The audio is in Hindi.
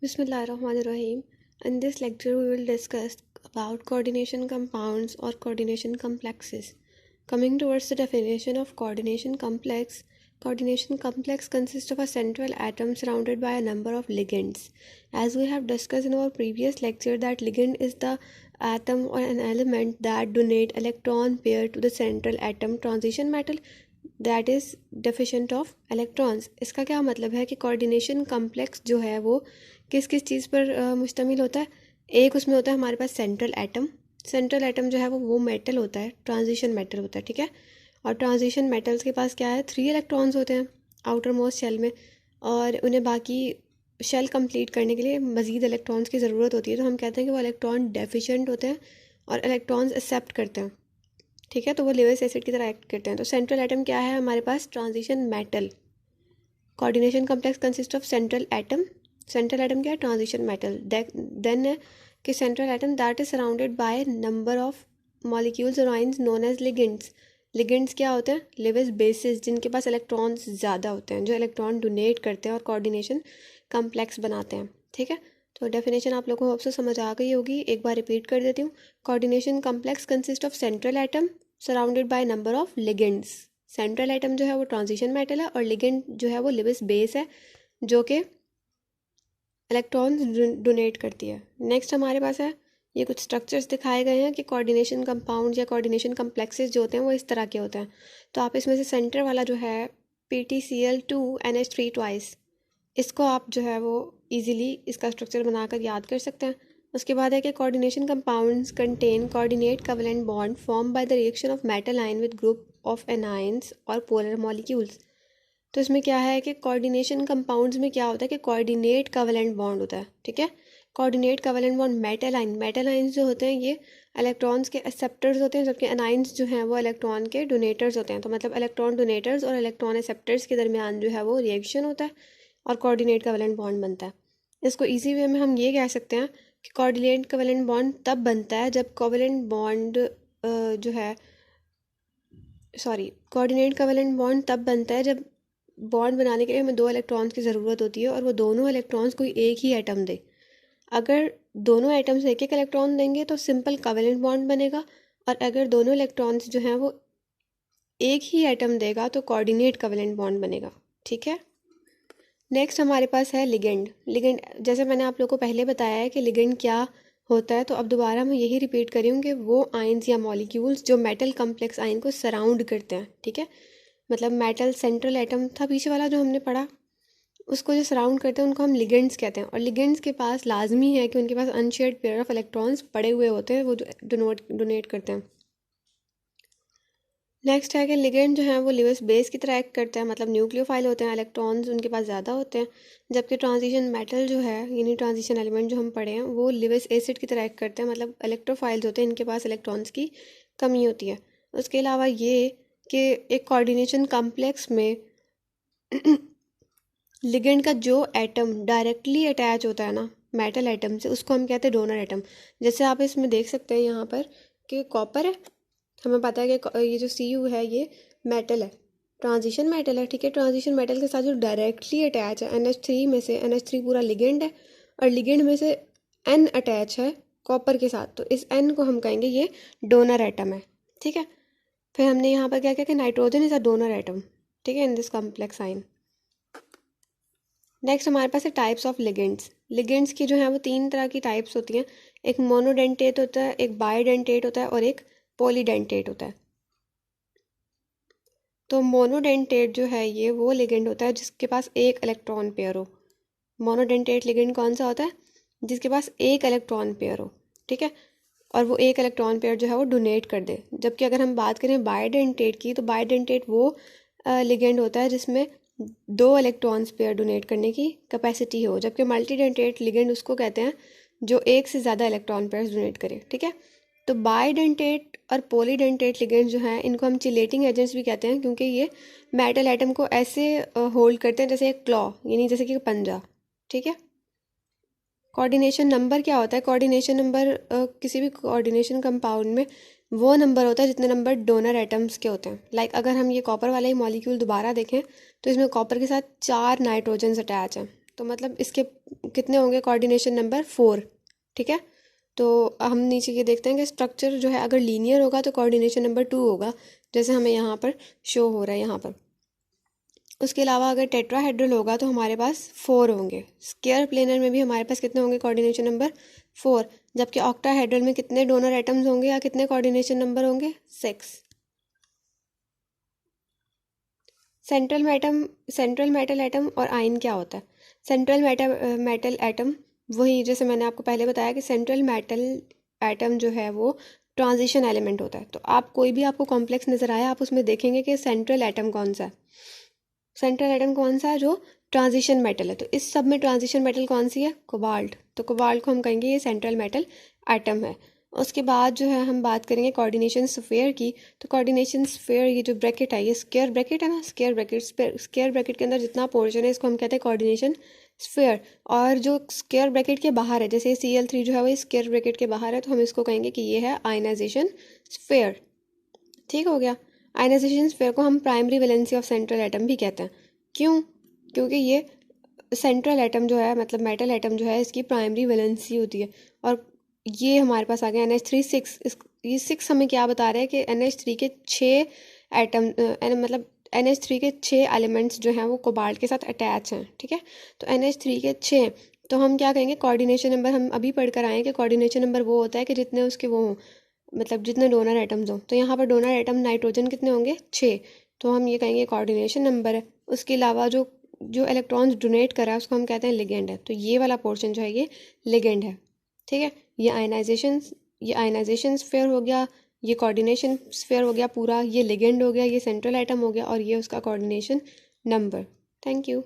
Bismillahirrahmanirrahim. In this lecture, we will discuss about coordination compounds or coordination complexes. Coming towards the definition of coordination complex consists of a central atom surrounded by a number of ligands. As we have discussed in our previous lecture, that ligand is the atom or an element that donate electron pair to the central atom transition metal that is deficient of electrons. इसका क्या मतलब है कि कोऑर्डिनेशन कम्प्लेक्स जो है वो किस किस चीज़ पर मुश्तमिल होता है। एक उसमें होता है हमारे पास सेंट्रल एटम जो है वो मेटल होता है, ट्रांजिशन मेटल होता है, ठीक है। और ट्रांजिशन मेटल्स के पास क्या है, 3 इलेक्ट्रॉन्स होते हैं आउटर मोस्ट शेल में, और उन्हें बाकी शेल कंप्लीट करने के लिए मज़ीद इलेक्ट्रॉन्स की ज़रूरत होती है। तो हम कहते हैं कि वो इलेक्ट्रॉन डेफिशिएंट होते हैं और इलेक्ट्रॉन्स एक्सेप्ट करते हैं, ठीक है। तो वो लेविस एसिड की तरह एक्ट करते हैं। तो सेंट्रल एटम क्या है हमारे पास, transition metal. Coordination complex consist of central atom क्या है, ट्रांजिशन मेटल। देन है कि central atom that is surrounded by number of molecules और ions known as ligands. Ligands क्या होते हैं, लेविस बेसिस, जिनके पास इलेक्ट्रॉन्स ज़्यादा होते हैं, जो इलेक्ट्रॉन डोनेट करते हैं और कोऑर्डिनेशन कॉम्प्लेक्स बनाते हैं, ठीक है। तो डेफिनेशन आप लोगों को आपसे समझ आ गई होगी, एक बार रिपीट कर देती हूँ। Coordination complex consist of central atom surrounded by number of ligands. Central atom जो है वो ट्रांजिशन मेटल है और लिगेंड जो है वो लिविस बेस है, जो कि इलेक्ट्रॉन्स डोनेट करती है। नेक्स्ट हमारे पास है, ये कुछ स्ट्रक्चर्स दिखाए गए हैं कि कोऑर्डिनेशन कंपाउंड या कोऑर्डिनेशन कम्प्लेक्सेस जो होते हैं वो इस तरह के होते हैं। तो आप इसमें से सेंटर वाला जो है PTCl2NH3 ट्वाइस, इसको आप जो है वो इजीली इसका स्ट्रक्चर बनाकर याद कर सकते हैं। उसके बाद है कि coordination compounds contain coordinate covalent bond form by the reaction of metal ion with group of anions और पोलर मॉलिक्यूल्स। तो इसमें क्या है कि कोऑर्डिनेशन कंपाउंड्स में क्या होता है कि कोऑर्डिनेट कोवेलेंट बॉन्ड होता है, ठीक है। Coordinate covalent bond metal ions जो होते हैं ये इलेक्ट्रॉन्स के एक्सेप्टर्स होते हैं, जबकि एनाइंस जो हैं वो इलेक्ट्रॉन के डोनेटर्स होते हैं। तो मतलब इलेक्ट्रॉन डोनेटर्स और इलेक्ट्रॉन एक्सेप्टर्स के दरमियान जो है वो रिएक्शन होता है और कोऑर्डिनेट कोवेलेंट बॉन्ड बनता है। इसको इजी वे में हम ये कह सकते हैं कि कोऑर्डिनेट कोवेलेंट बॉन्ड तब बनता है जब कोवेलेंट बॉन्ड जो है कोऑर्डिनेट कोवेलेंट बॉन्ड तब बनता है जब बॉन्ड बनाने के लिए हमें 2 इलेक्ट्रॉन्स की ज़रूरत होती है और वो दोनों इलेक्ट्रॉन्स कोई एक ही एटम दे। अगर दोनों एटम्स एक एक इलेक्ट्रॉन देंगे तो सिंपल कोवेलेंट बॉन्ड बनेगा, और अगर दोनों इलेक्ट्रॉन्स जो हैं वो एक ही एटम देगा तो कोऑर्डिनेट कोवेलेंट बॉन्ड बनेगा, ठीक है। नेक्स्ट हमारे पास है लिगेंड। जैसे मैंने आप लोग को पहले बताया है कि लिगेंड क्या होता है, तो अब दोबारा मैं यही रिपीट कर रही हूँ कि वो आयंस या मॉलिक्यूल्स जो मेटल कम्प्लेक्स आयन को सराउंड करते हैं, ठीक है। मतलब मेटल सेंट्रल एटम था पीछे वाला जो हमने पढ़ा, उसको जो सराउंड करते हैं उनको हम लिगेंड्स कहते हैं। और लिगेंड्स के पास लाजमी है कि उनके पास अनशेयर्ड पेयर ऑफ इलेक्ट्रॉन्स पड़े हुए होते हैं, वो जो डोनेट करते हैं। नेक्स्ट है कि लिगेंड जो है वो लिविस बेस की तरह एक्ट करते हैं, मतलब न्यूक्लियोफाइल होते हैं, इलेक्ट्रॉन्स उनके पास ज़्यादा होते हैं। जबकि ट्रांजिशन मेटल जो है, यानी ट्रांजिशन एलिमेंट जो हम पढ़े हैं, वो लिविस एसिड की तरह एक्ट करते हैं, मतलब इलेक्ट्रोफाइल्स होते हैं, इनके पास इलेक्ट्रॉन्स की कमी होती है। उसके अलावा ये कि एक कोऑर्डिनेशन कॉम्प्लेक्स में लिगेंड का जो एटम डायरेक्टली अटैच होता है ना मेटल एटम से, उसको हम कहते हैं डोनर एटम। जैसे आप इसमें देख सकते हैं यहाँ पर कि कॉपर है, हमें पता है कि ये जो Cu है ये मेटल है, ट्रांजिशन मेटल है, ठीक है। ट्रांजिशन मेटल के साथ जो डायरेक्टली अटैच है NH3 में से, NH3 पूरा लिगेंड है और लिगेंड में से N अटैच है कॉपर के साथ, तो इस N को हम कहेंगे ये डोनर एटम है, ठीक है। फिर हमने यहाँ पर क्या किया कि nitrogen is a donor atom, ठीक है, इन दिस कॉम्प्लेक्स आइन। नेक्स्ट हमारे पास है टाइप्स ऑफ लिगेंड्स की जो है वो 3 तरह की टाइप्स होती हैं। एक मोनोडेंटेट होता है, एक बायोडेंटेट होता है और एक पॉलीडेंटेट होता है। तो मोनोडेंटेट जो है ये वो लिगेंड होता है जिसके पास एक इलेक्ट्रॉन पेयर हो। मोनोडेंटेट लिगेंड कौन सा होता है, जिसके पास एक इलेक्ट्रॉन पेयर हो, ठीक है, और वो एक इलेक्ट्रॉन पेयर जो है वो डोनेट कर दे। जबकि अगर हम बात करें बायोडेंटेट की, तो बायोडेंटेट वो लिगेंड होता है जिसमें 2 इलेक्ट्रॉन्स पेयर डोनेट करने की कैपेसिटी हो। जबकि मल्टीडेंटेट लिगेंड उसको कहते हैं जो एक से ज़्यादा इलेक्ट्रॉन पेयर डोनेट करे, ठीक है। तो बायोडेंटेट और पॉलीडेंटेट लिगेंड्स जो हैं इनको हम चिलेटिंग एजेंट्स भी कहते हैं, क्योंकि ये मेटल एटम को ऐसे होल्ड करते हैं जैसे एक क्लॉ, यानी जैसे कि पंजा, ठीक है। कोऑर्डिनेशन नंबर क्या होता है, कोऑर्डिनेशन नंबर किसी भी कोऑर्डिनेशन कंपाउंड में वो नंबर होता है जितने नंबर डोनर एटम्स के होते हैं। अगर हम ये कॉपर वाला ही मॉलिक्यूल दोबारा देखें तो इसमें कॉपर के साथ 4 नाइट्रोजन्स अटैच हैं, तो मतलब इसके कितने होंगे कोऑर्डिनेशन नंबर 4। ठीक है, तो हम नीचे ये देखते हैं कि स्ट्रक्चर जो है अगर लीनियर होगा तो कोऑर्डिनेशन नंबर 2 होगा, जैसे हमें यहाँ पर शो हो रहा है यहाँ पर। उसके अलावा अगर टेट्राहेड्रल होगा तो हमारे पास 4 होंगे। स्क्वायर प्लेनर में भी हमारे पास कितने होंगे कोऑर्डिनेशन नंबर 4, जबकि ऑक्टाहेड्रल में कितने डोनर एटम्स होंगे या कितने कोऑर्डिनेशन नंबर होंगे 6। सेंट्रल मेटल एटम और आयन क्या होता है? सेंट्रल मेटल एटम वही जैसे मैंने आपको पहले बताया कि सेंट्रल मेटल एटम जो है वो ट्रांजिशन एलिमेंट होता है। तो आप कोई भी आपको कॉम्प्लेक्स नज़र आया आप उसमें देखेंगे कि सेंट्रल एटम कौन सा है, सेंट्रल एटम कौन सा है जो ट्रांजिशन मेटल है। तो इस सब में ट्रांजिशन मेटल कौन सी है? कोबाल्ट। तो कोबाल्ट को हम कहेंगे ये सेंट्रल मेटल एटम है। उसके बाद जो है हम बात करेंगे कोऑर्डिनेशन स्फीयर की। तो कोऑर्डिनेशन स्फीयर ये जो ब्रैकेट है ये स्क्वायर ब्रैकेट है ना, स्क्वायर ब्रैकेट के अंदर जितना पोर्शन है इसको हम कहते हैं कोऑर्डिनेशन स्फीयर। और जो स्क्वायर ब्रैकेट के बाहर है, जैसे Cl3 जो है वो स्क्वायर ब्रैकेट के बाहर है, तो हम इसको कहेंगे कि ये है आयनाइजेशन स्फीयर। ठीक हो गया। आयनाइजेशन स्फीयर को हम primary valency of central atom भी कहते हैं। क्यों? क्योंकि ये सेंट्रल एटम जो है मतलब मेटल एटम जो है इसकी प्राइमरी वैलेंसी होती है। और ये हमारे पास आ गया NH3 6। ये 6 हमें क्या बता रहा है कि NH3 के 6 एटम मतलब NH3 के 6 एलिमेंट्स जो हैं वो कोबाल्ट के साथ अटैच हैं। ठीक है, तो NH3 के 6, तो हम क्या कहेंगे कोऑर्डिनेशन नंबर, हम अभी पढ़कर आए हैं कि कोऑर्डिनेशन नंबर वो होता है कि जितने उसके वो हों, मतलब जितने डोनर एटम्स हों। तो यहाँ पर डोनर एटम नाइट्रोजन कितने होंगे? 6। तो हम ये कहेंगे कोऑर्डिनेशन नंबर है। उसके अलावा जो जो इलेक्ट्रॉन्स डोनेट कर रहा है उसको हम कहते हैं लिगेंड है। तो ये वाला पोर्शन जो है ये लिगेंड है। ठीक है, ये आयनाइजेशन स्फीयर हो गया, ये कोऑर्डिनेशन स्फीयर हो गया पूरा, ये लिगेंड हो गया, ये सेंट्रल एटम हो गया और ये उसका कोऑर्डिनेशन नंबर। Thank you.